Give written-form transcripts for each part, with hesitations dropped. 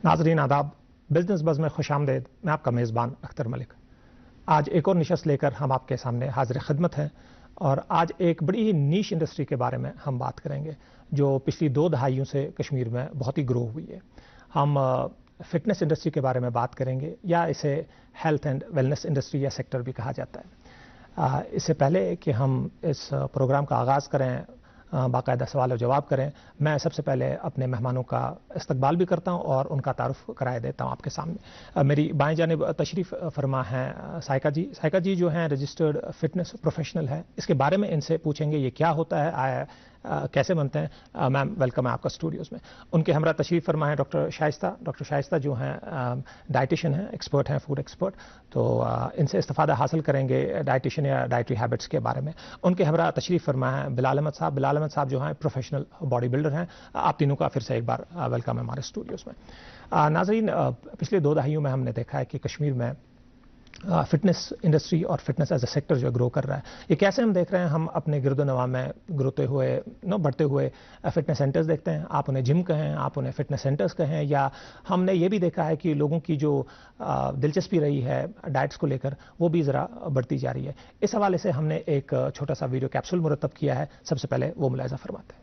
नाज़रीन आदाब, business buzz में खुश आमदेद। मैं आपका मेज़बान अख्तर मलिक आज एक और नशस्त लेकर हम आपके सामने हाजिर खिदमत हैं और आज एक बड़ी ही नीश इंडस्ट्री के बारे में हम बात करेंगे जो पिछली 2 दहाइयों से कश्मीर में बहुत ही ग्रो हुई है। हम फिटनेस इंडस्ट्री के बारे में बात करेंगे या इसे हेल्थ एंड वेलनेस इंडस्ट्री या सेक्टर भी कहा जाता है। इससे पहले कि हम इस प्रोग्राम का आगाज़ करें, बाकायदा सवाल और जवाब करें, मैं सबसे पहले अपने मेहमानों का इस्तकबाल भी करता हूं और उनका तारुफ कराए देता हूं आपके सामने। मेरी बाएं जानिब तशरीफ़ फरमा हैं साइका जी। साइका जी जो हैं रजिस्टर्ड फिटनेस प्रोफेशनल है। इसके बारे में इनसे पूछेंगे ये क्या होता है, कैसे बनते हैं। मैम वेलकम है आपका स्टूडियोज़ में। उनके हमरा तशरीफ़ फरमा है डॉक्टर शाइस्ता। डॉक्टर शाइस्ता जो हैं डाइटिशियन हैं, एक्सपर्ट हैं, फूड एक्सपर्ट। तो इनसे इस्तिफ़ादा हासिल करेंगे डाइटिशियन या डाइटरी हैबिट्स के बारे में। उनके हमरा तशरीफ़ फरमा है बिलाल अहमद साहब। बिलाल अहमद साहब जो हैं प्रोफेशनल बॉडी बिल्डर हैं। आप तीनों का फिर से एक बार वेलकम है हमारे स्टूडियोज़ में। नाज़रीन, पिछले 2 दहाइयों में हमने देखा है कि कश्मीर में फिटनेस इंडस्ट्री और फिटनेस एज ए सेक्टर जो ग्रो कर रहा है। ये कैसे हम देख रहे हैं, हम अपने गिरदोनवा में बढ़ते हुए फिटनेस सेंटर्स देखते हैं। आप उन्हें जिम कहें, आप उन्हें फिटनेस सेंटर्स कहें, या हमने ये भी देखा है कि लोगों की जो दिलचस्पी रही है डाइट्स को लेकर वो भी ज़रा बढ़ती जा रही है। इस हवाले से हमने एक छोटा सा वीडियो कैप्सूल मुरतब किया है। सबसे पहले वो मुलाहिज़ा फरमाते हैं।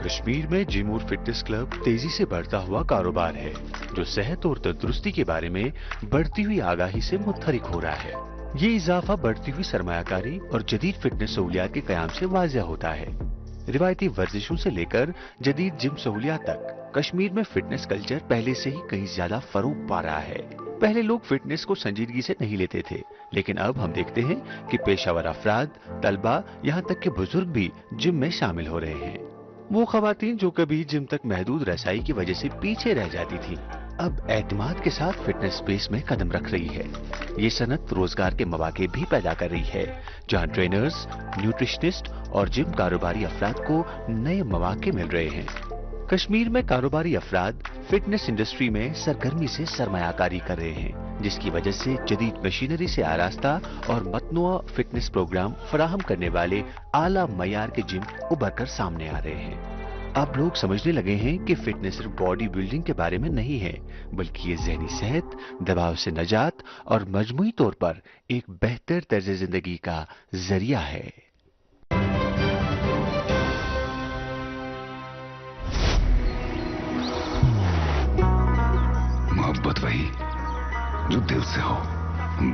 कश्मीर में जिम और फिटनेस क्लब तेजी से बढ़ता हुआ कारोबार है जो सेहत और तंदुरुस्ती के बारे में बढ़ती हुई आगाही से मुतहरिक हो रहा है। ये इजाफा बढ़ती हुई सरमायाकारी और जदीद फिटनेस सहूलियात के कयाम से वाज़िह होता है। रिवायती वर्जिशों से लेकर जदीद जिम सहूलियात तक कश्मीर में फिटनेस कल्चर पहले से ही कहीं ज्यादा फरोग पा रहा है। पहले लोग फिटनेस को संजीदगी से नहीं लेते थे, लेकिन अब हम देखते हैं कि पेशावर अफराद, तलबा, यहाँ तक के बुजुर्ग भी जिम में शामिल हो रहे हैं। वो खवातीन जो कभी जिम तक महदूद रसाई की वजह से पीछे रह जाती थी, अब एतमाद के साथ फिटनेस स्पेस में कदम रख रही है। ये सनत रोजगार के मौके भी पैदा कर रही है, जहां ट्रेनर्स, न्यूट्रिशनिस्ट और जिम कारोबारी अफराद को नए मौके मिल रहे हैं। कश्मीर में कारोबारी अफराद फिटनेस इंडस्ट्री में सरगर्मी से सरमायाकारी कर रहे हैं, जिसकी वजह से जदीद मशीनरी से आरास्ता और मतनुआ फिटनेस प्रोग्राम फराहम करने वाले आला मयार के जिम उभर कर सामने आ रहे हैं। अब लोग समझने लगे हैं कि फिटनेस सिर्फ बॉडी बिल्डिंग के बारे में नहीं है, बल्कि ये ज़हनी सेहत, दबाव से निजात और मजमूई तौर पर एक बेहतर तर्ज जिंदगी का जरिया है। मोहब्बत वही जो दिल से हो,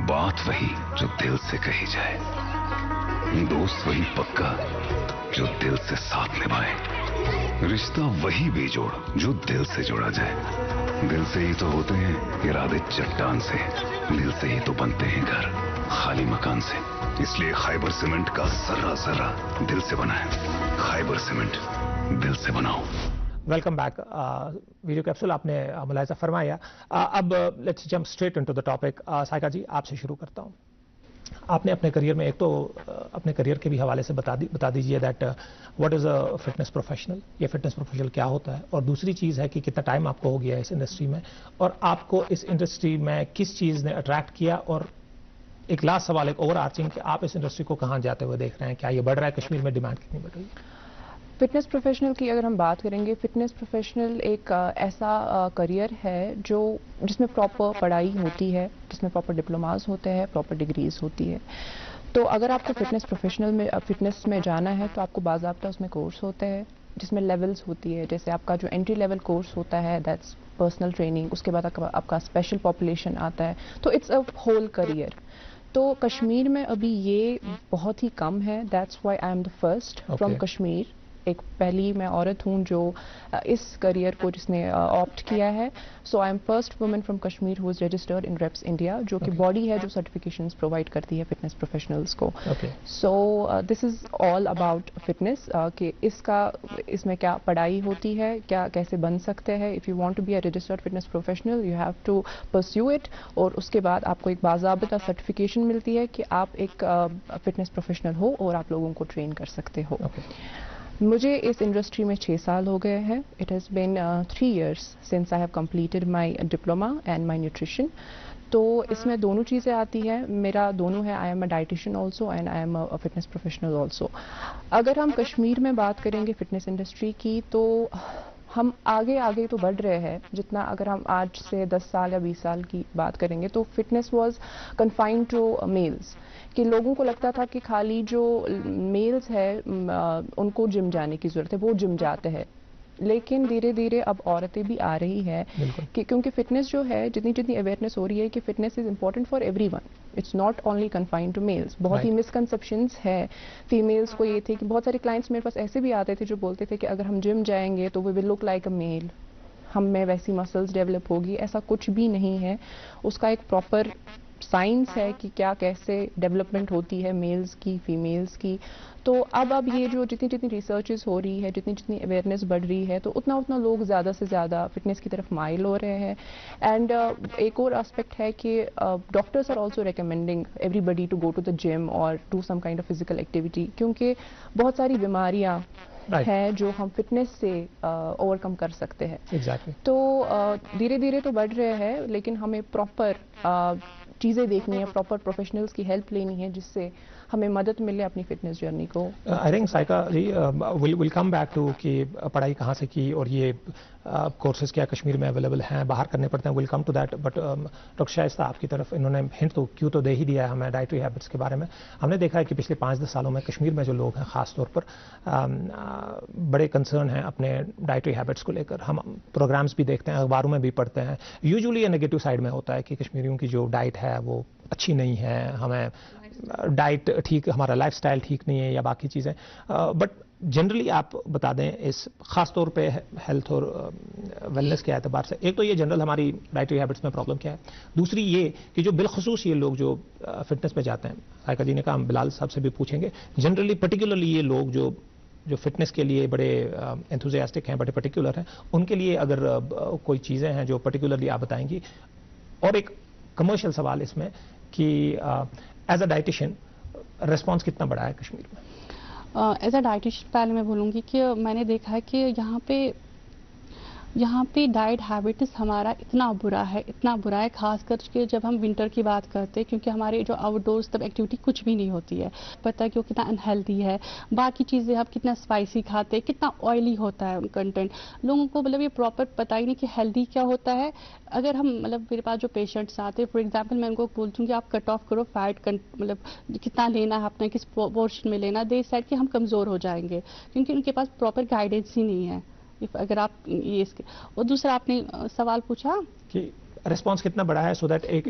बात वही जो दिल से कही जाए, दोस्त वही पक्का जो दिल से साथ निभाए, रिश्ता वही बेजोड़ जो दिल से जोड़ा जाए। दिल से ही तो होते हैं इरादे चट्टान से, दिल से ही तो बनते हैं घर खाली मकान से। इसलिए खैबर सीमेंट का जर्रा जर्रा दिल से बना है। खैबर सीमेंट, दिल से बनाओ। Welcome back. वीडियो कैप्सूल आपने मुलाहिज़ा फरमाया। अब let's jump straight into the topic. Saika ji आपसे शुरू करता हूँ। आपने अपने करियर में एक तो अपने करियर के भी हवाले से बता दीजिए that what is a fitness professional, ये फिटनेस प्रोफेशनल क्या होता है, और दूसरी चीज़ है कि कितना टाइम आपको हो गया है इस इंडस्ट्री में और आपको इस इंडस्ट्री में किस चीज़ ने अट्रैक्ट किया, और एक लास्ट सवाल, एक ओवर आर्चिंग, कि आप इस इंडस्ट्री को कहाँ जाते हुए देख रहे हैं, क्या ये बढ़ रहा है कश्मीर में, डिमांड कितनी बढ़ रही है? फिटनेस प्रोफेशनल की अगर हम बात करेंगे, फिटनेस प्रोफेशनल एक ऐसा करियर है जिसमें प्रॉपर पढ़ाई होती है, जिसमें प्रॉपर डिप्लोमास होते हैं, प्रॉपर डिग्रीज होती है। तो अगर आपको फिटनेस में जाना है तो आपको बाज़ाब्ता उसमें कोर्स होते हैं जिसमें लेवल्स होती है। जैसे आपका जो एंट्री लेवल कोर्स होता है दैट्स पर्सनल ट्रेनिंग, उसके बाद आपका स्पेशल पॉपुलेशन आता है, तो इट्स अ होल करियर। तो कश्मीर में अभी ये बहुत ही कम है, that's why I am the first from Kashmir एक पहली मैं औरत हूँ जो इस करियर को जिसने ऑप्ट किया है. So I am first woman from Kashmir who is registered in REPs India, जो कि बॉडी है जो सर्टिफिकेशंस प्रोवाइड करती है फिटनेस प्रोफेशनल्स को. So this is all about fitness कि इसमें क्या पढ़ाई होती है, क्या कैसे बन सकते हैं. If you want to be a registered fitness professional you have to pursue it, और उसके बाद आपको एक बाज़ाबिता सर्टिफिकेशन मिलती है कि आप एक फिटनेस प्रोफेशनल हो और आप लोगों को ट्रेन कर सकते हो. मुझे इस इंडस्ट्री में 6 साल हो गए हैं. It has been 3 years since I have completed my diploma and my nutrition. तो इसमें दोनों चीज़ें आती हैं. मेरा दोनों है, I am a dietitian also and I am a fitness professional also. अगर हम कश्मीर में बात करेंगे फिटनेस इंडस्ट्री की, तो हम आगे तो बढ़ रहे हैं. जितना अगर हम आज से 10 साल या 20 साल की बात करेंगे तो fitness was confined to males, कि लोगों को लगता था कि खाली जो मेल्स है उनको जिम जाने की ज़रूरत है, वो जिम जाते हैं. लेकिन धीरे धीरे अब औरतें भी आ रही हैं कि क्योंकि फिटनेस जो है जितनी अवेयरनेस हो रही है कि fitness is important for everyone, it's not only confined to males. बहुत ही मिसकंसेप्शंस है फीमेल्स को. ये थे कि बहुत सारे क्लाइंट्स मेरे पास ऐसे भी आते थे जो बोलते थे कि अगर हम जिम जाएंगे तो we will look like a male, हम में वैसी मसल्स डेवलप होगी. ऐसा कुछ भी नहीं है. उसका एक प्रॉपर साइंस है कि क्या कैसे डेवलपमेंट होती है मेल्स की, फीमेल्स की. तो अब ये जो जितनी रिसर्चेस हो रही है, जितनी अवेयरनेस बढ़ रही है, तो उतना लोग ज़्यादा से ज़्यादा फिटनेस की तरफ माइल हो रहे हैं. एंड एक और एस्पेक्ट है कि doctors are also recommending everybody to go to the gym और do some kind of physical activity, क्योंकि बहुत सारी बीमारियाँ है जो हम फिटनेस से ओवरकम कर सकते हैं. Exactly. तो धीरे धीरे तो बढ़ रहे हैं, लेकिन हमें प्रॉपर चीज़ें देखनी है, प्रॉपर प्रोफेशनल्स की हेल्प लेनी है जिससे हमें मदद मिले अपनी फिटनेस जर्नी को. I think Saika ji will come back to कि पढ़ाई कहाँ से की और ये कोर्सेज क्या कश्मीर में अवेलेबल हैं, बाहर करने पड़ते हैं. Will come to that. But doctor Shaista आपकी तरफ इन्होंने हिंट तो क्यों तो दे ही दिया है हमें डाइटरी हैबिट्स के बारे में. हमने देखा है कि पिछले 5-10 सालों में कश्मीर में जो लोग हैं ख़ास तौर पर बड़े कंसर्न हैं अपने डाइटरी हैबिट्स को लेकर. हम प्रोग्राम्स भी देखते हैं, अखबारों में भी पढ़ते हैं. यूजुअली ये नेगेटिव साइड में होता है कि कश्मीरियों की जो डाइट है वो अच्छी नहीं है, हमें डाइट ठीक, हमारा लाइफस्टाइल ठीक नहीं है या बाकी चीज़ें. बट जनरली आप बता दें इस ख़ास तौर पे हेल्थ और वेलनेस के एतबार से, एक तो ये जनरल हमारी डाइटरी हैबिट्स में प्रॉब्लम क्या है. दूसरी ये कि जो बिलखसूस ये लोग जो फिटनेस में जाते हैं, साइका जी ने कहा, हम बिलाल साहब से भी पूछेंगे, जनरली पर्टिकुलरली ये लोग जो फिटनेस के लिए बड़े एंथुजियास्टिक हैं, बड़े पर्टिकुलर हैं, उनके लिए अगर कोई चीज़ें हैं जो पर्टिकुलरली आप बताएंगी. और एक कमर्शियल सवाल इसमें कि एज अ डाइटिशियन रिस्पॉन्स कितना बड़ा है कश्मीर में? एज अ डाइटिशियन पहले मैं बोलूँगी कि मैंने देखा है कि यहाँ पे डाइट हैबिट्स हमारा इतना बुरा है, खास करके जब हम विंटर की बात करते हैं, क्योंकि हमारे जो आउटडोर्स तब एक्टिविटी कुछ भी नहीं होती है. पता है कि वो कितना अनहेल्दी है, बाकी चीज़ें हम कितना स्पाइसी खाते हैं, कितना ऑयली होता है कंटेंट. लोगों को मतलब ये प्रॉपर पता ही नहीं कि हेल्दी क्या होता है. अगर हम मतलब मेरे पास जो पेशेंट्स आते हैं, फॉर एग्जाम्पल मैं उनको बोलती हूँ कि आप कट ऑफ करो फैट, मतलब कितना लेना है अपना, किस पोर्शन में लेना. दे सेड कि हम कमज़ोर हो जाएंगे, क्योंकि उनके पास प्रॉपर गाइडेंस ही नहीं है. अगर आप ये इसके. और दूसरा आपने सवाल पूछा कि रिस्पांस कितना बड़ा है, सो दैट एक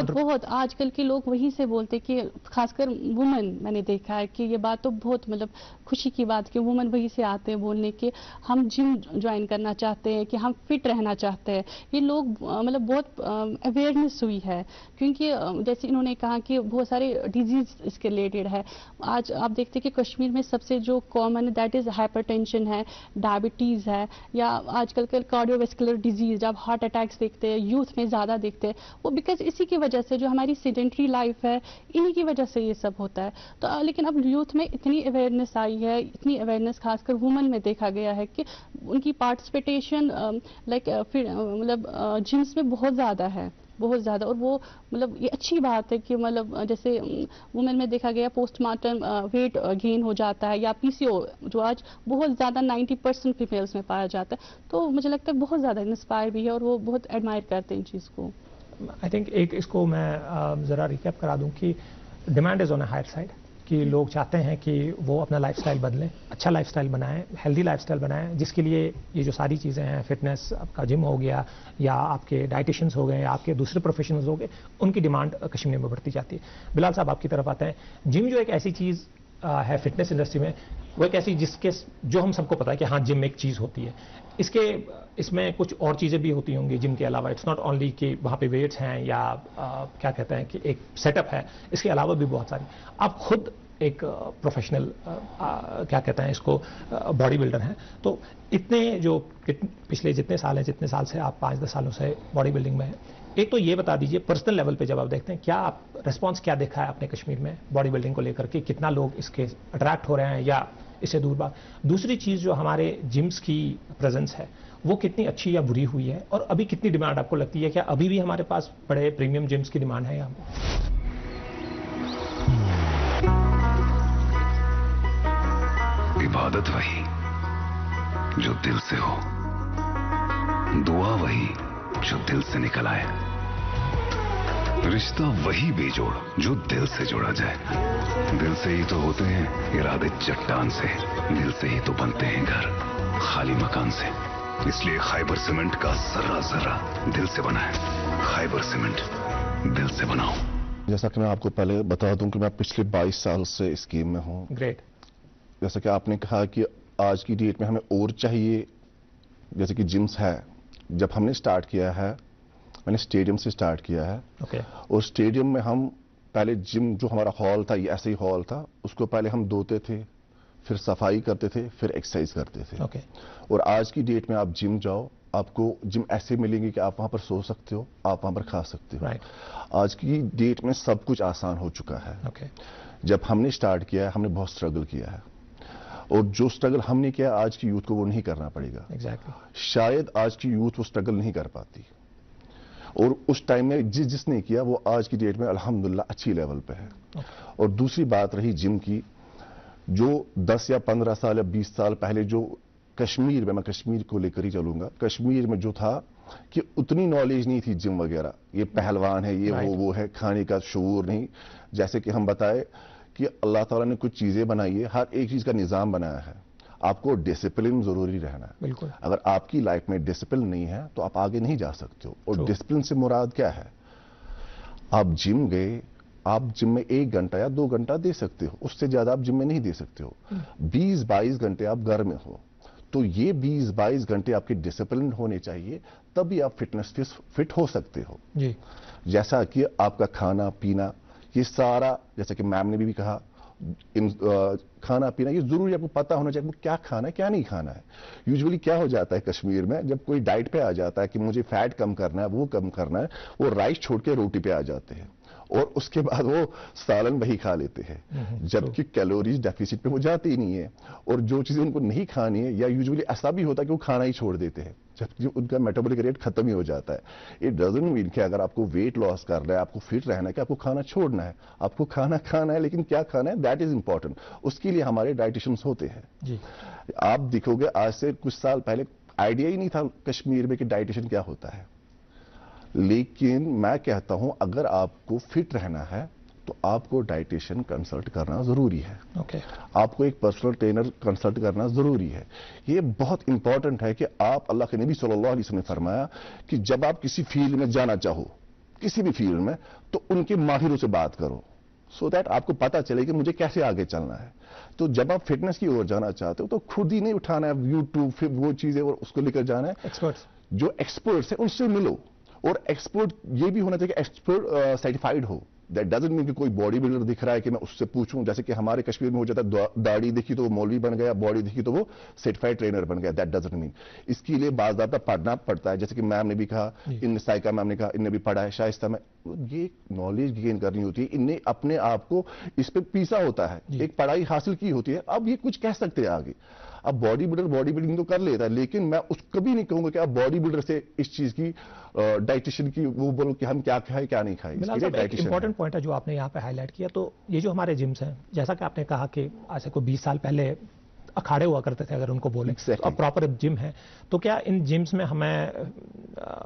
बहुत आजकल के लोग वहीं से बोलते कि खासकर वुमेन, मैंने देखा है कि ये बात तो बहुत मतलब खुशी की बात कि वुमेन वहीं से आते हैं बोलने के हम जिम ज्वाइन करना चाहते हैं, कि हम फिट रहना चाहते हैं. ये लोग मतलब बहुत अवेयरनेस हुई है, क्योंकि जैसे इन्होंने कहा कि बहुत सारे डिजीज इसके रिलेटेड है. आज आप देखते हैं कि कश्मीर में सबसे जो कॉमन है दैट इज हाइपरटेंशन है, डायबिटीज़ है, या आजकल के कार्डियोवैस्कुलर डिजीज, आप हार्ट अटैक्स देखते हैं यूथ में ज़्यादा देखते हैं. वो बिकॉज इसी की वजह से जो हमारी सेडेंटरी लाइफ है, इन्हीं की वजह से ये सब होता है. तो लेकिन अब यूथ में इतनी अवेयरनेस आई है, इतनी अवेयरनेस खासकर वुमेन में देखा गया है कि उनकी पार्टिसिपेशन लाइक मतलब जिम्स में बहुत ज़्यादा है, बहुत ज़्यादा. और वो मतलब ये अच्छी बात है कि मतलब जैसे वुमेन में देखा गया पोस्टमार्टम वेट गेन हो जाता है, या पीसीओ जो आज बहुत ज़्यादा 90% फीमेल्स में पाया जाता है. तो मुझे लगता है बहुत ज़्यादा इंस्पायर भी है और वो बहुत एडमायर करते हैं इन चीज़ को. आई थिंक एक इसको मैं ज़रा रिकैप करा दूं कि demand is on a higher side, कि लोग चाहते हैं कि वो अपना लाइफस्टाइल बदलें, अच्छा लाइफस्टाइल बनाएं, हेल्दी लाइफस्टाइल बनाएं, जिसके लिए ये जो सारी चीज़ें हैं, फिटनेस, आपका जिम हो गया या आपके डाइटिशियंस हो गए या आपके दूसरे प्रोफेशनल्स हो गए, उनकी डिमांड कश्मीर में बढ़ती जाती है. बिलाल साहब आपकी तरफ आते हैं. जिम जो एक ऐसी चीज़ है फिटनेस इंडस्ट्री में, वो एक ऐसी जिसके जो हम सबको पता है कि हाँ जिम एक चीज़ होती है, इसमें कुछ और चीज़ें भी होती होंगी जिम के अलावा। इट्स नॉट ओनली कि वहाँ पे वेट्स हैं या क्या कहते हैं कि एक सेटअप है, इसके अलावा भी बहुत सारी। आप खुद एक प्रोफेशनल क्या कहते हैं इसको बॉडी बिल्डर हैं, तो इतने जो पिछले जितने साल से आप 5-10 सालों से बॉडी बिल्डिंग में हैं, एक तो ये बता दीजिए पर्सनल लेवल पे जब आप देखते हैं क्या आप रिस्पॉन्स क्या देखा है आपने कश्मीर में बॉडी बिल्डिंग को लेकर के, कितना लोग इसके अट्रैक्ट हो रहे हैं या इससे दूर बात। दूसरी चीज़ जो हमारे जिम्स की प्रेजेंस है वो कितनी अच्छी या बुरी हुई है, और अभी कितनी डिमांड आपको लगती है, क्या अभी भी हमारे पास बड़े प्रीमियम जिम्स की डिमांड है यहाँ पे? इबादत वही जो दिल से हो, दुआ वही जो दिल से निकल आए, रिश्ता वही बेजोड़ जो दिल से जोड़ा जाए। दिल से ही तो होते हैं इरादे चट्टान से, दिल से ही तो बनते हैं घर खाली मकान से। इसलिए खैबर सीमेंट का जर्रा जर्रा दिल से बना है। खैबर सीमेंट, दिल से बनाओ। जैसा कि मैं आपको पहले बता दूं कि मैं पिछले 22 साल से इस गेम में हूं। ग्रेट। जैसा कि आपने कहा कि आज की डेट में हमें और चाहिए, जैसे कि जिम्स है, जब हमने स्टार्ट किया है, मैंने स्टेडियम से स्टार्ट किया है। ओके। और स्टेडियम में हम पहले जिम जो हमारा हॉल था, ये ऐसे ही हॉल था, उसको पहले हम धोते थे, फिर सफाई करते थे, फिर एक्सरसाइज करते थे। ओके। और आज की डेट में आप जिम जाओ, आपको जिम ऐसे मिलेंगे कि आप वहां पर सो सकते हो, आप वहां पर खा सकते हो। राइट। आज की डेट में सब कुछ आसान हो चुका है। ओके। जब हमने स्टार्ट किया है, हमने बहुत स्ट्रगल किया है, और जो स्ट्रगल हमने किया आज की यूथ को वो नहीं करना पड़ेगा। एग्जैक्टली। शायद आज की यूथ वो स्ट्रगल नहीं कर पाती, और उस टाइम में जिसने किया वो आज की डेट में अल्हम्दुलिल्लाह अच्छी लेवल पे है। और दूसरी बात रही जिम की, जो 10 या 15 साल या 20 साल पहले जो कश्मीर में, मैं कश्मीर को लेकर ही चलूंगा, कश्मीर में जो था कि उतनी नॉलेज नहीं थी जिम वगैरह, ये पहलवान है, ये वो है, खाने का शऊर नहीं। जैसे कि हम बताए कि अल्लाह ताला ने कुछ चीजें बनाई है, हर एक चीज का निजाम बनाया है, आपको डिसिप्लिन जरूरी रहना है। बिल्कुल। अगर आपकी लाइफ में डिसिप्लिन नहीं है तो आप आगे नहीं जा सकते हो। और डिसिप्लिन से मुराद क्या है? आप जिम गए, आप जिम में 1 घंटा या 2 घंटा दे सकते हो, उससे ज्यादा आप जिम में नहीं दे सकते हो। 20-22 घंटे आप घर में हो, तो ये 20-22 घंटे आपके डिसिप्लिन होने चाहिए, तभी आप फिट हो सकते हो। जी। जैसा कि आपका खाना पीना, ये सारा, जैसा कि मैम ने भी कहा, खाना पीना ये जरूरी आपको पता होना चाहिए, क्या खाना है क्या नहीं खाना है। यूजुअली क्या हो जाता है कश्मीर में, जब कोई डाइट पे आ जाता है कि मुझे फैट कम करना है, वो कम करना है, वो राइस छोड़ के रोटी पे आ जाते हैं, और उसके बाद वो सालन वही खा लेते हैं, जबकि कैलोरीज डेफिसिट पे वो जाते ही नहीं है। और जो चीजें उनको नहीं खानी है, या यूजुअली ऐसा भी होता है कि वो खाना ही छोड़ देते हैं, जबकि उनका मेटाबॉलिक रेट खत्म ही हो जाता है। इट डजंट मीन कि अगर आपको वेट लॉस करना है, आपको फिट रहना है, कि आपको खाना छोड़ना है, आपको खाना खाना है, लेकिन क्या खाना है दैट इज इंपॉर्टेंट। उसके लिए हमारे डाइटिशियंस होते हैं। जी। आप देखोगे आज से कुछ साल पहले आइडिया ही नहीं था कश्मीर में कि डाइटिशियन क्या होता है, लेकिन मैं कहता हूं अगर आपको फिट रहना है तो आपको डाइटिशियन कंसल्ट करना जरूरी है। ओके। आपको एक पर्सनल ट्रेनर कंसल्ट करना जरूरी है। ये बहुत इंपॉर्टेंट है कि आप, अल्लाह के नबी सल्लल्लाहु अलैहि वसल्लम ने फरमाया कि जब आप किसी फील्ड में जाना चाहो, किसी भी फील्ड में, तो उनके माहिरों से बात करो, सो दैट आपको पता चले कि मुझे कैसे आगे चलना है। तो जब आप फिटनेस की ओर जाना चाहते हो तो खुद ही नहीं उठाना है यूट्यूब फिर वो चीजें और उसको लेकर जाना है। एक्सपर्ट्स, जो एक्सपर्ट्स हैं उनसे मिलो, और एक्सपर्ट ये भी होना चाहिए कि एक्सपर्ट सर्टिफाइड हो। दैट डजंट मीन कि कोई बॉडी बिल्डर दिख रहा है कि मैं उससे पूछूं, जैसे कि हमारे कश्मीर में हो जाता है, दाढ़ी दिखी तो वो मौलवी बन गया, बॉडी दिखी तो वो सर्टिफाइड ट्रेनर बन गया। That doesn't mean. इसके लिए बाज़ाब्ता पढ़ना पड़ता है, जैसे कि मैम ने भी कहा, इन साइका मैम ने कहा, इनने भी पढ़ा है, शाइस्ता में ये नॉलेज गेन करनी होती है, इनने अपने आप को इस पे पीसा होता है, एक पढ़ाई हासिल की होती है, अब ये कुछ कह सकते हैं आगे। अब बॉडी बिल्डर बॉडी बिल्डिंग तो कर लेता है, लेकिन मैं उस कभी नहीं कहूंगा कि आप बॉडी बिल्डर से इस चीज की डाइटिशियन की वो बोलो कि हम क्या खाएं क्या नहीं खाएं। इंपॉर्टेंट पॉइंट है जो आपने यहाँ पे हाईलाइट किया। तो ये जो हमारे जिम्स हैं, जैसा कि आपने कहा कि आज से कोई 20 साल पहले अखाड़े हुआ करते थे अगर उनको बोले, अब प्रॉपर जिम है, तो क्या इन जिम्स में हमें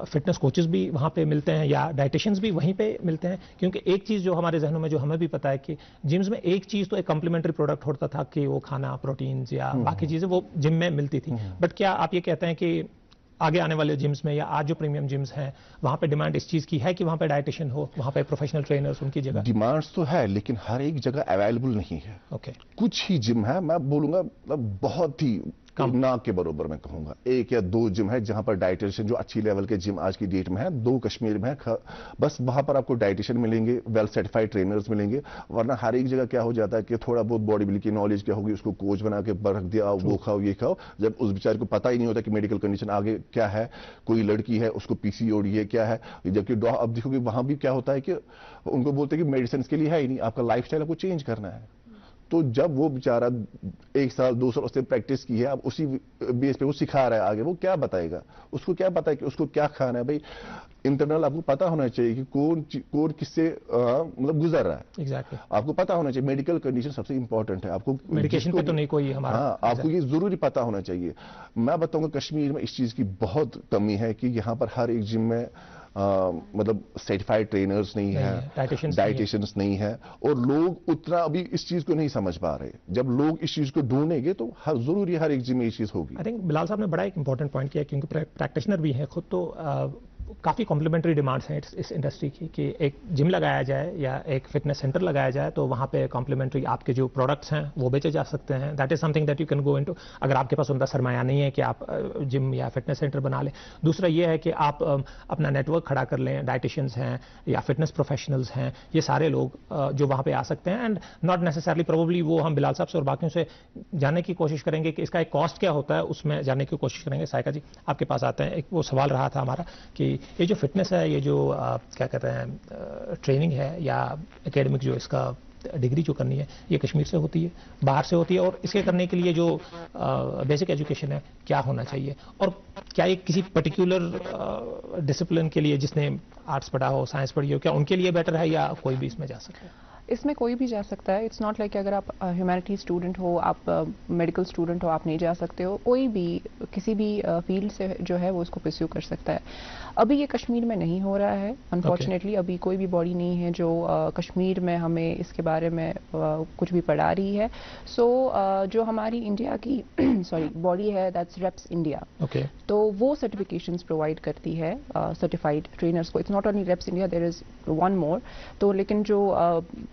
फिटनेस कोचेस भी वहाँ पे मिलते हैं या डाइटिशियंस भी वहीं पे मिलते हैं? क्योंकि एक चीज़ जो हमारे जहनों में, जो हमें भी पता है कि जिम्स में एक चीज़ तो एक कम्प्लीमेंट्री प्रोडक्ट होता था कि वो खाना, प्रोटीन्स या बाकी चीज़ें वो जिम में मिलती थी, बट क्या आप ये कहते हैं कि آگے آنے والے جمز میں یا آج جو پریمیم جمز ہیں وہاں پہ ڈیمانڈ اس چیز کی ہے کہ وہاں پہ ڈائٹیشن ہو, وہاں پہ پروفیشنل ٹرینرز ان کی جگہ؟ ڈیمانڈس تو ہے لیکن ہر ایک جگہ اویلیبل نہیں ہے. اوکے, کچھ ہی جم ہے, میں بولوں گا بہت ہی نہ کے برابر میں کہوں گا, 1 یا 2 جم ہے جہاں پر ڈائٹیشن جو اچھی لیول کے جم آج کی ڈیٹ میں ہے 2 کشمیر میں ہے, بس وہاں پر آپ کو ڈائٹیشن ملیں گے, ویل سرٹیفائڈ ٹرینرز ملیں گے. ورنہ ہر ایک جگہ کیا ہو جاتا ہے کہ تھوڑا بہت باڈی بلڈنگ کی نالج کیا ہوگی, اس کو کوچ بنا کے رکھ دیا, وہ کھاؤ یہ کھاؤ, جب اس بیچارے کو پتہ ہی نہیں ہوتا کہ میڈیکل کنڈیشن آگے کیا ہے. کوئی لڑکی ہے اس کو پی سی او ڈی ہے کیا ہے, جبکہ اب دیکھو گے وہاں بھی کیا ہوتا ہے کہ ان کو بولتے ہیں کہ میڈیسنس کے لیے ہے ہی نہیں, آپ کا لائف اسٹائل آپ کو چینج کرنا ہے. تو جب وہ بیچارہ 1 سال 2 سال اس نے پریکٹس کی ہے, اب اسی بیس پہ وہ سکھا رہا ہے آگے, وہ کیا بتائے گا, اس کو کیا پتا ہے کہ اس کو کیا کھانا ہے. بھائی انٹرنل آپ کو پتا ہونا چاہیے کہ کون کس سے مطلب گزر رہا ہے. ایگزیکٹلی, آپ کو پتا ہونا چاہیے, میڈیکل کنڈیشن سب سے امپورٹنٹ ہے. آپ کو میڈیکیشن پہ تو نہیں کوئی ہمارا, ہاں آپ کو یہ ضروری پتا ہونا چاہیے. میں بتاؤں گا کشمیر میں اس چیز کی بہت کمی ہے کہ یہاں پر ہر ایک جم میں مطلب سرٹیفائڈ ٹرینرز نہیں ہے, ڈائٹیشنز نہیں ہے, اور لوگ اتنا ابھی اس چیز کو نہیں سمجھ پا رہے. جب لوگ اس چیز کو ڈھونڈیں گے تو ضروری ہر ایک جم میں یہ چیز ہوگی. آئی تھنک بلال صاحب نے بڑا ایک امپورٹنٹ پوائنٹ کیا, کیونکہ پریکٹیشنر بھی ہیں خود, تو کافی کمپلیمنٹری ڈیمانڈس ہیں اس انڈسٹری کی کہ ایک جم لگایا جائے یا ایک فٹنس سینٹر لگایا جائے تو وہاں پہ کمپلیمنٹری آپ کے جو پروڈکٹس ہیں وہ بیچے جا سکتے ہیں. That is some thing that you can go into. اگر آپ کے پاس عمدہ سرمایہ نہیں ہے کہ آپ جم یا فٹنس سینٹر بنا لیں. دوسرا یہ ہے کہ آپ اپنا نیٹ ورک کھڑا کر لیں, ڈائٹیشنز ہیں یا فٹنس پروفیشنلز ہیں, یہ سارے لوگ جو وہاں پہ آ سکتے ہیں. اینڈ ناٹ نیسسرلی پروبلی وہ ہم بلال صاحب سے اور باقیوں سے جاننے کی کوشش کریں گے کہ اس کا ایک کاسٹ کیا ہوتا ہے, اس میں جاننے کی کوشش کریں گے. سائیکا جی آپ کے پاس آتے ہیں, ایک وہ سوال رہا تھا ہمارا کہ یہ جو فٹنس ہے, یہ جو کیا کہتے ہیں ٹریننگ ہے یا اکیڈمک جو اس کا ڈگری جو کرنی ہے, یہ کشمیر سے ہوتی ہے, باہر سے ہوتی ہے, اور اس کے کرنے کے لیے جو بیسک ایجوکیشن ہے کیا ہونا چاہیے, اور کیا یہ کسی پرٹیکولر ڈسپلن کے لیے جس نے آرٹس پڑھا ہو, سائنس پڑھی ہو, کیا ان کے لیے بیٹر ہے یا کوئی بھی اس میں جا سکتا ہے؟ اس میں کوئی بھی جا سکتا ہے. اٹس ناٹ لائک اگر آپ ہیومینٹی اسٹوڈنٹ ہو, آپ میڈیکل اسٹوڈنٹ ہو, آپ نہیں جا سکتے ہو. کوئی بھی کسی بھی فیلڈ سے جو ہے وہ اس کو پرسیو کر سکتا ہے. ابھی یہ کشمیر میں نہیں ہو رہا ہے انفارچونیٹلی. ابھی کوئی بھی باڈی نہیں ہے جو کشمیر میں ہمیں اس کے بارے میں کچھ بھی پڑھا رہی ہے. سو جو ہماری انڈیا کی باڈی ہے, دیٹس ریپس انڈیا, تو وہ سرٹیفکیشنز پرووائڈ کرتی ہے سرٹیفائڈ ٹرینرز کو. It's not only REPs India, there is one more. تو لیکن جو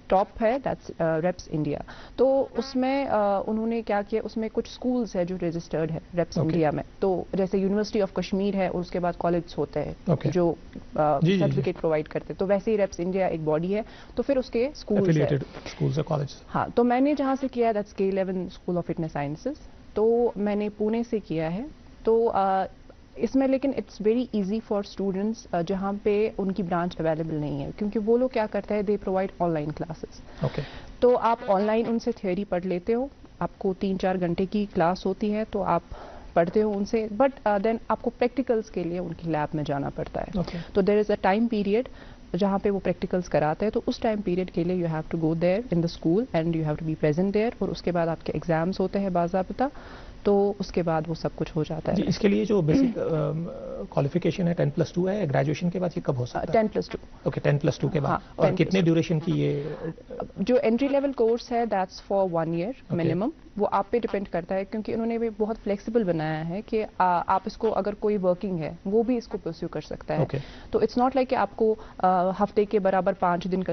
ٹاپ ہے دیٹس ریپس انڈیا. تو اس میں انہوں نے کیا کیا, اس میں کچھ اسکولس ہے جو رجسٹرڈ ہے ریپس انڈیا میں. تو جیسے یونیورسٹی آف کشمیر ہے, اور اس کے بعد کالجز ہوتے ہیں جو سرٹیفکیٹ پرووائڈ کرتے. تو ویسے ہی ریپس انڈیا ایک باڈی ہے, تو پھر اس کے اسکولس ہیں. ہاں, تو میں نے جہاں سے کیا that's K11 school of fitness sciences, تو میں نے پونے سے کیا ہے. تو اس میں لیکن it's very easy for students جہاں پہ ان کی برانچ اویلیبل نہیں ہے, کیونکہ وہ لوگ کیا کرتے ہیں, they provide on line classes. تو آپ آن لائن ان سے تھیوری پڑھ لیتے ہو, آپ کو 3-4 گھنٹے کی کلاس ہوتی ہے, تو آپ پڑھتے ہو ان سے, بٹ دین آپ کو پریکٹیکلس کے لیے ان کی لیب میں جانا پڑتا ہے. تو دیر از اے ٹائم پیریڈ جہاں پہ وہ پریکٹیکلس کراتے ہیں, تو اس ٹائم پیریڈ کے لیے you have to go there in the school and you have to be present there. اور اس کے بعد آپ کے ایگزامس ہوتے ہیں باضابطہ, تو اس کے بعد وہ سب کچھ ہو جاتا ہے. اس کے لیے جو بیسک کوالیفیکیشن ہے 10+2 ہے, گریجویشن کے بعد یہ کب ہو سکتا ہے؟ 10+2. اوکے, 10+2 کے بعد. اور کتنے ڈیوریشن کی یہ جو انٹری لیول کورس ہے دیٹس فار 1 year منیمم. وہ آپ پہ ڈپینڈ کرتا ہے, کیونکہ انہوں نے بھی بہت فلیکسیبل بنایا ہے کہ آپ اس کو, اگر کوئی ورکنگ ہے وہ بھی اس کو پرسیو کر سکتا ہے. تو اٹس ناٹ لائک کہ آپ کو ہفتے کے برابر 5 دن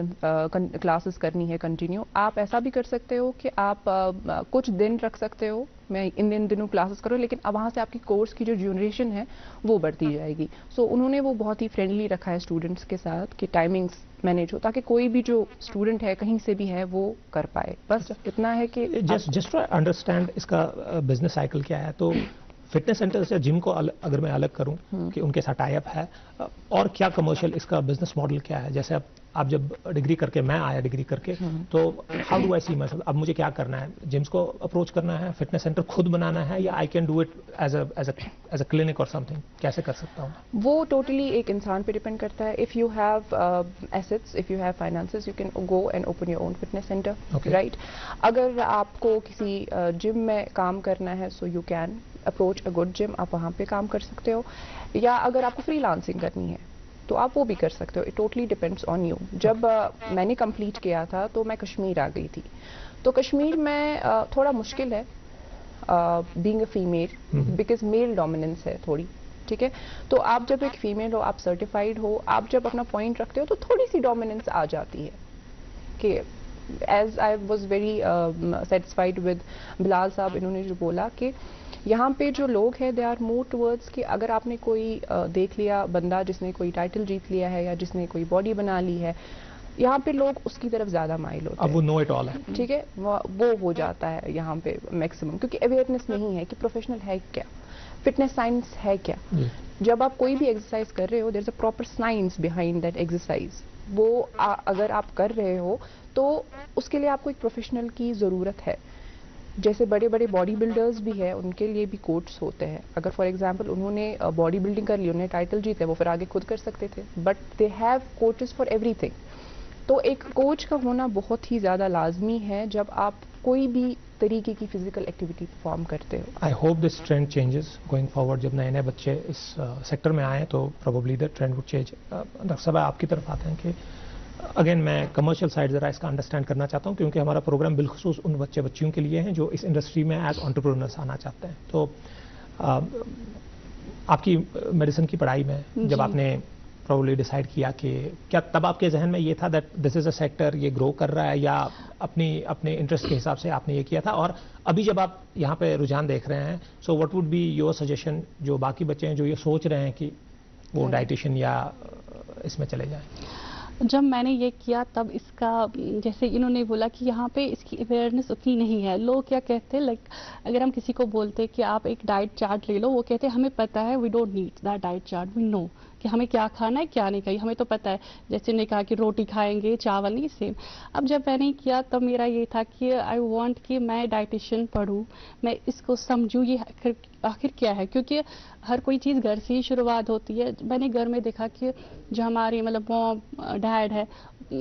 کلاسز کرنی ہے کنٹینیو. آپ ایسا بھی کر سکتے ہو کہ آپ کچھ دن رکھ سکتے ہو, میں ان دنوں کلاسز کروں, لیکن اب وہاں سے آپ کی کورس کی جو ڈیوریشن ہے وہ بڑھتی جائے گی. سو انہوں نے وہ بہت ہی فرینڈلی رکھا ہے اسٹوڈنٹس کے ساتھ کہ ٹائمنگس مینیج ہو, تاکہ کوئی بھی جو اسٹوڈنٹ ہے کہیں سے بھی ہے وہ کر پائے. بس اتنا ہے کہ جسٹ ٹو انڈرسٹینڈ اس کا بزنس سائیکل کیا ہے. تو فٹنس سینٹر سے جم کو اگر میں الگ کروں کہ ان کے ساتھ ٹائی اپ ہے, اور کیا کمرشل اس کا بزنس ماڈل کیا ہے؟ جیسے آپ جب ڈگری کر کے, میں آیا ڈگری کر کے, تو how do I see myself, اب مجھے کیا کرنا ہے, جمس کو اپروچ کرنا ہے, فٹنس سینٹر خود بنانا ہے, یا I can do it as a clinic اور سم تھنگ, کیسے کر سکتا ہوں؟ وہ ٹوٹلی ایک انسان پہ ڈپینڈ کرتا ہے. If you have assets, if you have finances, you can go and open your own fitness centre, right. اگر آپ کو کسی جم میں کام کرنا ہے, so you can approach a good gym, آپ وہاں پہ کام کر سکتے ہو. یا اگر آپ کو فری لانسنگ کرنی ہے تو آپ وہ بھی کر سکتے ہو. It totally depends on you. جب میں نے کمپلیٹ کیا تھا تو میں کشمیر آ گئی تھی. تو کشمیر میں تھوڑا مشکل ہے being a female, because male dominance ہے تھوڑی. ٹھیک ہے. تو آپ جب ایک فیمیل ہو, آپ سرٹیفائڈ ہو, آپ جب اپنا پوائنٹ رکھتے ہو تو تھوڑی سی ڈومیننس آ جاتی ہے. کہ as I was very satisfied with Bilal صاحب, انہوں نے جو بولا کہ یہاں پہ جو لوگ ہیں دے آر مور ٹورڈز کہ اگر آپ نے کوئی دیکھ لیا بندہ جس نے کوئی ٹائٹل جیت لیا ہے یا جس نے کوئی باڈی بنا لی ہے, یہاں پہ لوگ اس کی طرف زیادہ مائل ہوتے ہیں. اب وہ نو اٹ آل ہے, ٹھیک ہے, وہ ہو جاتا ہے یہاں پہ میکسیمم, کیونکہ اویئرنیس نہیں ہے کہ پروفیشنل ہے کیا, فٹنس سائنس ہے کیا. جب آپ کوئی بھی ایکسرسائز کر رہے ہو there is a proper science behind that exercise. وہ اگر آپ کر رہے ہو تو اس کے لیے آپ کو ایک پروفیشنل کی ضرورت ہے. جیسے بڑے بڑے باڈی بلڈرز بھی ہیں, ان کے لیے بھی کوچز ہوتے ہیں. اگر فار ایگزامپل انہوں نے باڈی بلڈنگ کر لی, انہوں نے ٹائٹل جیتے, وہ پھر آگے خود کر سکتے تھے, but they have coaches for every thing. تو ایک کوچ کا ہونا بہت ہی زیادہ لازمی ہے جب آپ کوئی بھی طریقے کی فزیکل ایکٹیویٹی پرفارم کرتے ہو. I hope this trend changes going forward. جب نئے نئے بچے اس سیکٹر میں آئیں تو probably the trend would change. Doctor صاحب آپ کی طرف آتے ہیں کہ اگین میں کمرشل سائڈ ذرا اس کا انڈرسٹینڈ کرنا چاہتا ہوں, کیونکہ ہمارا پروگرام بالخصوص ان بچیوں کے لیے ہیں جو اس انڈسٹری میں ایز انٹرپرینرس آنا چاہتے ہیں. تو آپ کی میڈیسن کی پڑھائی میں جب آپ نے پروبیبلی ڈیسائیڈ کیا کہ کیا تب آپ کے ذہن میں یہ تھا that this is a sector, یہ گرو کر رہا ہے, یا اپنے انٹرسٹ کے حساب سے آپ نے یہ کیا تھا؟ اور ابھی جب آپ یہاں پہ رجحان دیکھ رہے ہیں, so what would be your suggestion جو باقی بچے ہیں جو یہ سوچ رہے ہیں کہ وہ ڈائٹیشین یا اس میں چلے جائیں؟ جب میں نے یہ کیا تب اس کا جیسے انہوں نے بولا کہ یہاں پہ اس کی اویئرنیس اتنی نہیں ہے. لوگ کیا کہتے ہیں, لائک اگر ہم کسی کو بولتے کہ آپ ایک ڈائٹ چارٹ لے لو, وہ کہتے ہیں ہمیں پتہ ہے, we don't need that diet chart, we know کہ ہمیں کیا کھانا ہے کیا نہیں کھائی, ہمیں تو پتہ ہے. جیسے نے کہا کہ روٹی کھائیں گے چاول نہیں, سیم. اب جب میں نے کیا تب میرا یہ تھا کہ آئی وانٹ کہ میں ڈائٹیشین پڑھوں, میں اس کو سمجھوں یہ آخر کیا ہے, کیونکہ ہر کوئی چیز گھر سے ہی شروعات ہوتی ہے. میں نے گھر میں دیکھا کہ جو ہماری مطلب موم ڈیڈ ہے,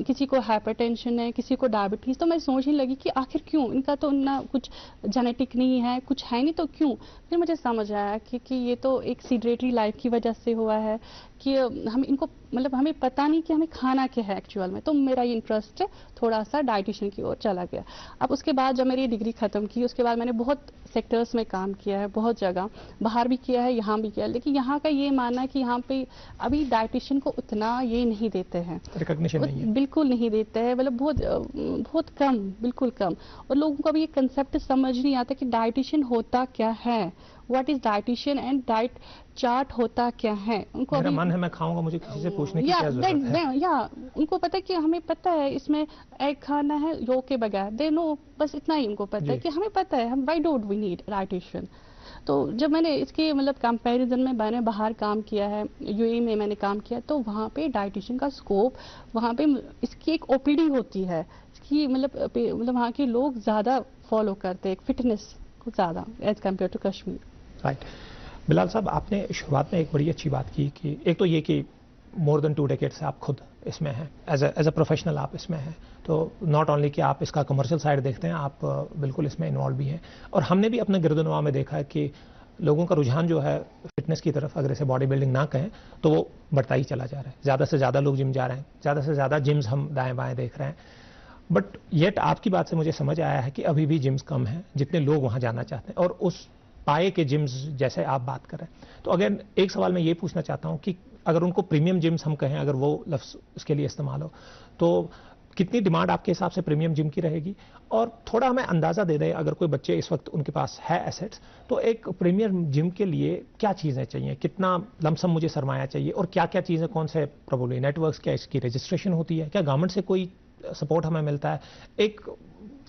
کسی کو ہائپر ٹینشن ہے, کسی کو ڈائبٹیز, تو میں سوچنے لگی کہ آخر کیوں, ان کا تو نہ کچھ جینیٹک نہیں ہے, کچھ ہے نہیں, تو کیوں. پھر مجھے سمجھ آیا کہ یہ تو ایک سیڈریٹری لائف کی وجہ سے ہوا ہے کہ ہم ان کو مطلب ہمیں پتہ نہیں کہ ہمیں کھانا کیا ہے ایکچوئل میں. تو میرا یہ انٹرسٹ تھوڑا سا ڈائٹیشین کی اور چلا گیا. اب اس کے بعد جب میری ڈگری ختم کی, اس کے بعد میں نے بہت سیکٹرز میں کام کیا ہے, بہت جگہ باہر بھی کیا ہے, یہاں بھی کیا ہے. لیکن یہاں کا یہ ماننا ہے کہ یہاں پہ ابھی ڈائٹیشین کو اتنا یہ نہیں دیتے ہیں, بالکل نہیں دیتے ہیں, مطلب بہت کم, بالکل کم. اور لوگوں کو ابھی یہ کنسیپٹ سمجھ نہیں آتا کہ ڈائٹیشین ہوتا کیا ہے, what is dietitian and diet chart ہوتا کیا ہے. ان کو من ہے میں کھاؤں گا, مجھے کسی سے پوچھنے کی کیا ضرورت ہے. یا ان کو پتہ ہے کہ ہمیں پتہ ہے اس میں ایگ کھانا ہے یolk کے بغیر, دے نو, بس اتنا ہی ان کو پتہ ہے کہ ہمیں پتہ ہے, ہم why don't we need dietitian. تو جب میں نے اس کے مطلب کمپیریزن میں نے باہر کام کیا ہے, یو اے میں نے کام کیا, تو وہاں پہ ڈائٹیشین کا اسکوپ, وہاں پہ اس کی ایک او پی ڈی ہوتی ہے, اس کی مطلب وہاں کے لوگ زیادہ فالو کرتے ہیں فٹنس کو زیادہ as compare to Kashmir. Right. Bilal صاحب, آپ نے شروعات میں ایک بڑی اچھی بات کی کہ ایک تو یہ کہ مور دین 2 ڈیکیڈ سے آپ خود اس میں ہیں, ایز اے پروفیشنل آپ اس میں ہیں. تو ناٹ اونلی کہ آپ اس کا کمرشل سائڈ دیکھتے ہیں, آپ بالکل اس میں انوالو بھی ہیں. اور ہم نے بھی اپنے گرد و نواح میں دیکھا ہے کہ لوگوں کا رجحان جو ہے فٹنس کی طرف, اگر اسے باڈی بلڈنگ نہ کہیں تو وہ بڑھتا ہی چلا جا رہا ہے. زیادہ سے زیادہ لوگ جم جا رہے ہیں, زیادہ سے زیادہ جمز ہم دائیں بائیں دیکھ رہے ہیں. بٹ یٹ آپ کی بات سے مجھے سمجھ آیا ہے کہ ابھی بھی جمز کم ہیں جتنے لوگ وہاں جانا چاہتے ہیں, اور اس پائے کے جمز جیسے آپ بات کر رہے ہیں. تو اگر ایک سوال میں یہ پوچھنا چاہتا ہوں کہ اگر ان کو پریمیم جمز ہم کہیں, اگر وہ لفظ اس کے لیے استعمال ہو, تو کتنی ڈیمانڈ آپ کے حساب سے پریمیم جم کی رہے گی؟ اور تھوڑا ہمیں اندازہ دے دیں, اگر کوئی بچے اس وقت ان کے پاس ہے ایسیٹس, تو ایک پریمیم جم کے لیے کیا چیزیں چاہیے, کتنا لمسم مجھے سرمایہ چاہیے, اور کیا کیا چیزیں, کون سے پروبیبلی نیٹ ورکس, کیا اس کی رجسٹریشن ہوتی ہے, کیا گورنمنٹ سے کوئی سپورٹ ہمیں ملتا ہے؟ ایک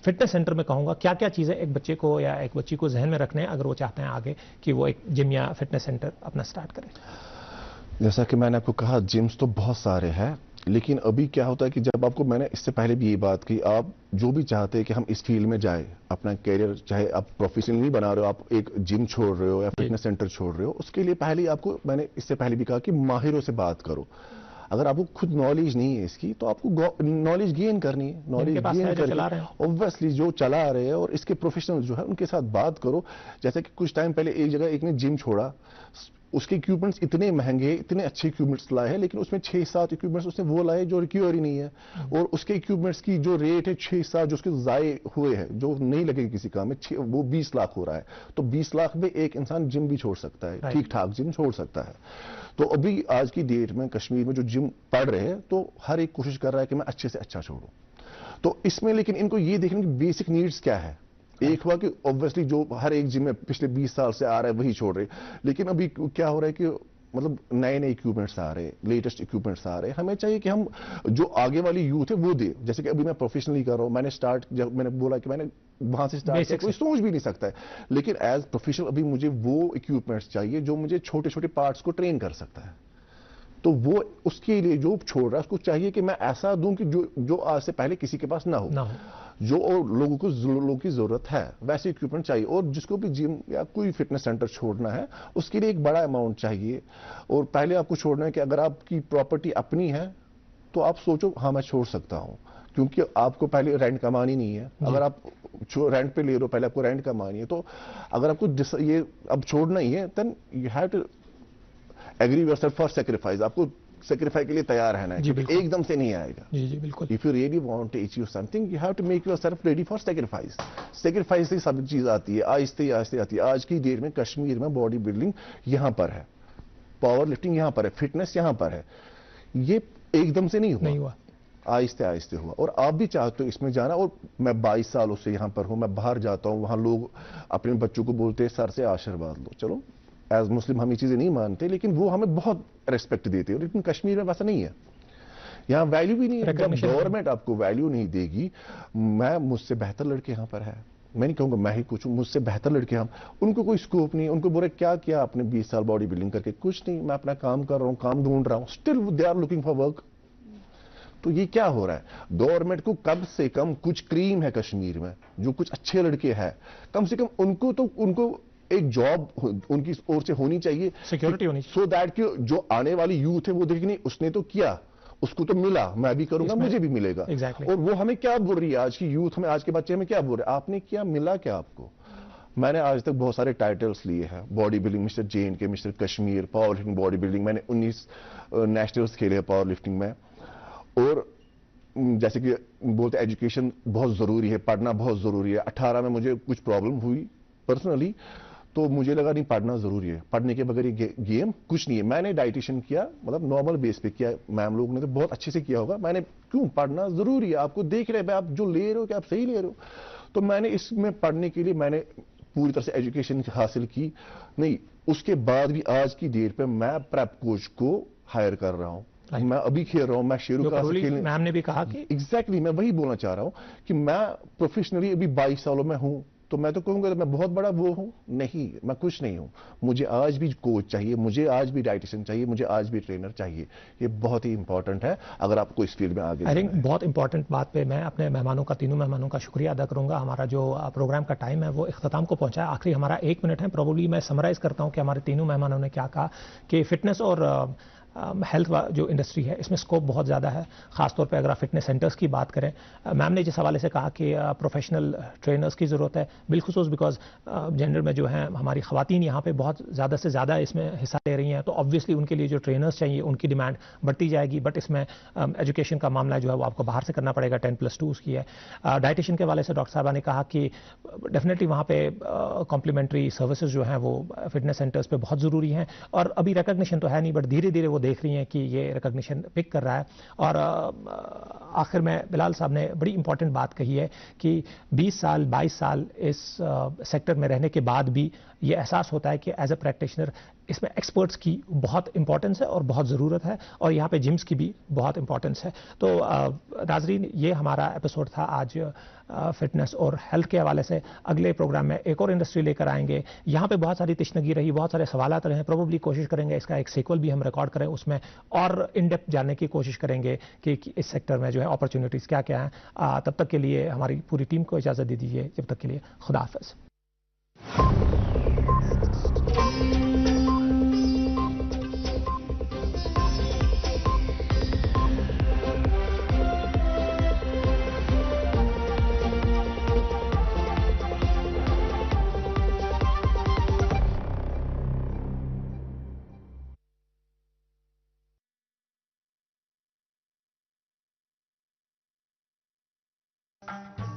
فٹنس سینٹر میں کہوں گا کیا کیا چیزیں ایک بچے کو یا ایک بچی کو ذہن میں رکھنے ہیں اگر وہ چاہتے ہیں آگے کہ وہ ایک جم یا فٹنس سینٹر اپنا سٹارٹ کریں؟ جیسا کہ میں نے آپ کو کہا, جمز تو بہت سارے ہیں, لیکن ابھی کیا ہوتا ہے کہ جب آپ کو, میں نے اس سے پہلے بھی یہ بات کی, آپ جو بھی چاہتے ہیں کہ ہم اس فیلڈ میں جائیں, اپنا کیریئر, چاہے آپ پروفیشنل نہیں بنا رہے ہو, آپ ایک جم چھوڑ رہے ہو یا فٹنس سینٹر چھوڑ رہے ہو, اس کے لیے پہلے آپ کو, میں نے اس سے پہلے بھی کہا کہ ماہروں سے بات کرو. اگر آپ کو خود نالج نہیں ہے اس کی, تو آپ کو نالج گین کرنی ہے. نالج گین کرنی اوبویسلی جو چلا رہے ہیں اور اس کے پروفیشنل جو ہے ان کے ساتھ بات کرو. جیسے کہ کچھ ٹائم پہلے ایک جگہ ایک نے جم چھوڑا, उसके इक्विपमेंट्स इतने महंगे, इतने अच्छे इक्विपमेंट्स लाए हैं, लेकिन उसमें 6-7 इक्विपमेंट्स उसने वो लाए जो रिक्योर ही नहीं है, और उसके इक्विपमेंट्स की जो रेट है 6-7 जो उसके ज़ाये हुए हैं, जो नहीं लगेगी किसी काम में, वो 20 लाख हो रहा है। तो 20 लाख में एक इंसान जिम भी छोड़ सकता है, ठीक ठाक जिम छोड़ सकता है। तो अभी आज की डेट में कश्मीर में जो जिम पढ़ रहे हैं, तो हर एक कोशिश कर रहा है कि मैं अच्छे से अच्छा छोड़ूं। तो इसमें लेकिन इनको ये देखने की बेसिक नीड्स क्या है। एक हुआ कि ऑब्वियसली जो हर एक जिम में पिछले 20 साल से आ रहा है वही छोड़ रहे, लेकिन अभी क्या हो रहा है कि मतलब नए नए इक्विपमेंट्स आ रहे हैं, लेटेस्ट इक्विपमेंट्स आ रहे हैं। हमें चाहिए कि हम जो आगे वाली यूथ है वो दे। जैसे कि अभी मैं प्रोफेशनली कर रहा हूं, मैंने स्टार्ट, जब मैंने बोला कि मैंने वहां से स्टार्ट किया, कोई सोच भी नहीं सकता है, लेकिन एज प्रोफेशनल अभी मुझे वो इक्विपमेंट्स चाहिए जो मुझे छोटे छोटे पार्ट्स को ट्रेन कर सकता है। तो वो उसके लिए जो छोड़ रहा है उसको चाहिए कि मैं ऐसा दूं कि जो आज से पहले किसी के पास ना हो। जो लोगों की जरूरत है वैसे इक्विपमेंट चाहिए। और जिसको भी जिम या कोई फिटनेस सेंटर छोड़ना है उसके लिए एक बड़ा अमाउंट चाहिए। और पहले आपको छोड़ना है कि अगर आपकी प्रॉपर्टी अपनी है तो आप सोचो हाँ मैं छोड़ सकता हूं, क्योंकि आपको पहले रेंट कमानी नहीं है। अगर आप रेंट पे ले रहे हो, पहले आपको रेंट कमानी है, तो अगर आपको ये अब छोड़ना ही है, then you have to agree yourself for sacrifice. आपको सैक्रिफाइस के लिए तैयार रहना है, क्योंकि एकदम से नहीं आएगा। जी बिल्कुल। If you really want to achieve something, you have to make yourself ready for sacrifice. Sacrifice से सब चीज आती है, आहिस्ते आहिस्ते आती है। आज की डेट में कश्मीर में बॉडी बिल्डिंग यहां पर है, पावर लिफ्टिंग यहां पर है, फिटनेस यहां पर है। ये एकदम से नहीं हुआ, आहिस्ते आहिस्ते हुआ। और आप भी चाहते हो इसमें जाना। और मैं 22 सालों से यहां पर हूं, मैं बाहर जाता हूं, वहां लोग अपने बच्चों को बोलते हैं सर से आशीर्वाद लो। चलो एज मुस्लिम हम ये चीजें नहीं मानते, लेकिन वो हमें बहुत रेस्पेक्ट देते हैं। लेकिन कश्मीर में वैसा नहीं है, यहाँ वैल्यू भी नहीं है। जब गवर्नमेंट आपको वैल्यू नहीं देगी, मुझसे बेहतर लड़के यहाँ पर है, मैं नहीं कहूंगा मैं ही कुछ हूं, मुझसे बेहतर लड़के हम, उनको कोई स्कोप नहीं। उनको बोले क्या किया आपने 20 साल बॉडी बिल्डिंग करके? कुछ नहीं, मैं अपना काम कर रहा हूं, काम ढूंढ रहा हूं। Still they are looking for work. तो ये क्या हो रहा है? गवर्नमेंट को कम से कम कुछ क्रीम है कश्मीर में, जो कुछ अच्छे लड़के हैं, कम से कम उनको एक जॉब उनकी ओर से होनी चाहिए, सिक्योरिटी होनी चाहिए, सो दैट कि जो आने वाली यूथ है वो देखे नहीं उसने तो किया, उसको तो मिला, मैं भी करूंगा, मुझे भी मिलेगा। exactly. और वो हमें क्या बोल रही है आज की यूथ, हमें आज के बच्चे हमें क्या बोल रहे हैं? आपने क्या मिला क्या आपको? मैंने आज तक बहुत सारे टाइटल्स लिए हैं, बॉडी बिल्डिंग, मिस्टर जेन के, mister Kashmir, power lifting, body building. मैंने 19 नेशनल्स खेले पावर लिफ्टिंग में। और जैसे कि बोलते एजुकेशन बहुत जरूरी है, पढ़ना बहुत जरूरी है। 18 में मुझे कुछ प्रॉब्लम हुई पर्सनली, तो मुझे लगा नहीं पढ़ना जरूरी है, पढ़ने के बगैर ये गेम कुछ नहीं है। मैंने डाइटिशियन किया, मतलब नॉर्मल बेस पे किया, मैम लोग ने तो बहुत अच्छे से किया होगा। मैंने क्यों, पढ़ना जरूरी है, आपको देख रहे हैं आप जो ले रहे हो कि आप सही ले रहे हो। तो मैंने इसमें पढ़ने के लिए मैंने पूरी तरह से एजुकेशन हासिल की। नहीं, उसके बाद भी आज की डेट पे मैं प्रेप कोच को हायर कर रहा हूं। मैं अभी खेल रहा हूं, मैं शेरू का मैम ने भी कहा कि एग्जैक्टली मैं वही बोलना चाह रहा हूं कि मैं प्रोफेशनली अभी 22 सालों में हूं। तो मैं तो कहूंगा मैं बहुत बड़ा वो हूं, नहीं, मैं कुछ नहीं हूं। मुझे आज भी कोच चाहिए, मुझे आज भी डाइटिशियन चाहिए, मुझे आज भी ट्रेनर चाहिए। ये बहुत ही इंपॉर्टेंट है अगर आपको इस फील्ड में आगे। आई थिंक बहुत इंपॉर्टेंट बात पे मैं अपने मेहमानों का, तीनों मेहमानों का शुक्रिया अदा करूंगा। हमारा जो प्रोग्राम का टाइम है वो इख्तिताम को पहुंचा है, आखिरी हमारा 1 मिनट है। प्रोबेबली मैं समराइज करता हूं कि हमारे तीनों मेहमानों ने क्या कहा कि फिटनेस और हेल्थ जो इंडस्ट्री है इसमें स्कोप बहुत ज़्यादा है, खासतौर पे अगर आप फिटनेस सेंटर्स की बात करें। मैम ने जिस हवाले से कहा कि प्रोफेशनल ट्रेनर्स की ज़रूरत है, बिलखुसूस बिकॉज जेंडर में जो है हमारी ख़वातीन यहाँ पे बहुत ज़्यादा से ज़्यादा इसमें हिस्सा ले रही हैं, तो ऑब्वियसली उनके लिए जो ट्रेनर्स चाहिए उनकी डिमांड बढ़ती जाएगी। बट इसमें एजुकेशन का मामला जो है वो आपको बाहर से करना पड़ेगा, 10+2 की है। डाइटिशियन के हवाले से डॉक्टर साहबा ने कहा कि डेफिनेटली वहाँ पे कॉम्प्लीमेंट्री सर्विसेज जो हैं वो फिटनेस सेंटर्स पे बहुत ज़रूरी हैं। और अभी रिकग्निशन तो है नहीं, बट धीरे धीरे वो देख रही हैं कि ये रिकग्निशन पिक कर रहा है। और आखिर में बिलाल साहब ने बड़ी इंपॉर्टेंट बात कही है कि 20 साल 22 साल इस सेक्टर में रहने के बाद भी ये एहसास होता है कि एज ए प्रैक्टिशनर इसमें एक्सपर्ट्स की बहुत इंपॉर्टेंस है और बहुत ज़रूरत है, और यहाँ पे जिम्स की भी बहुत इंपॉर्टेंस है। तो नाज़रीन, ये हमारा एपिसोड था आज फिटनेस और हेल्थ के हवाले से। अगले प्रोग्राम में एक और इंडस्ट्री लेकर आएंगे। यहाँ पे बहुत सारी तशनगी रही, बहुत सारे सवालात रहे हैं। प्रोबेबली कोशिश करेंगे इसका एक सीक्वल भी हम रिकॉर्ड करें, उसमें और इन डेप्थ जानने की कोशिश करेंगे कि इस सेक्टर में जो है अपॉर्चुनिटीज़ क्या क्या हैं। तब तक के लिए हमारी पूरी टीम को इजाज़त दे दीजिए। जब तक के लिए खुदा हाफ़िज़। ہیں.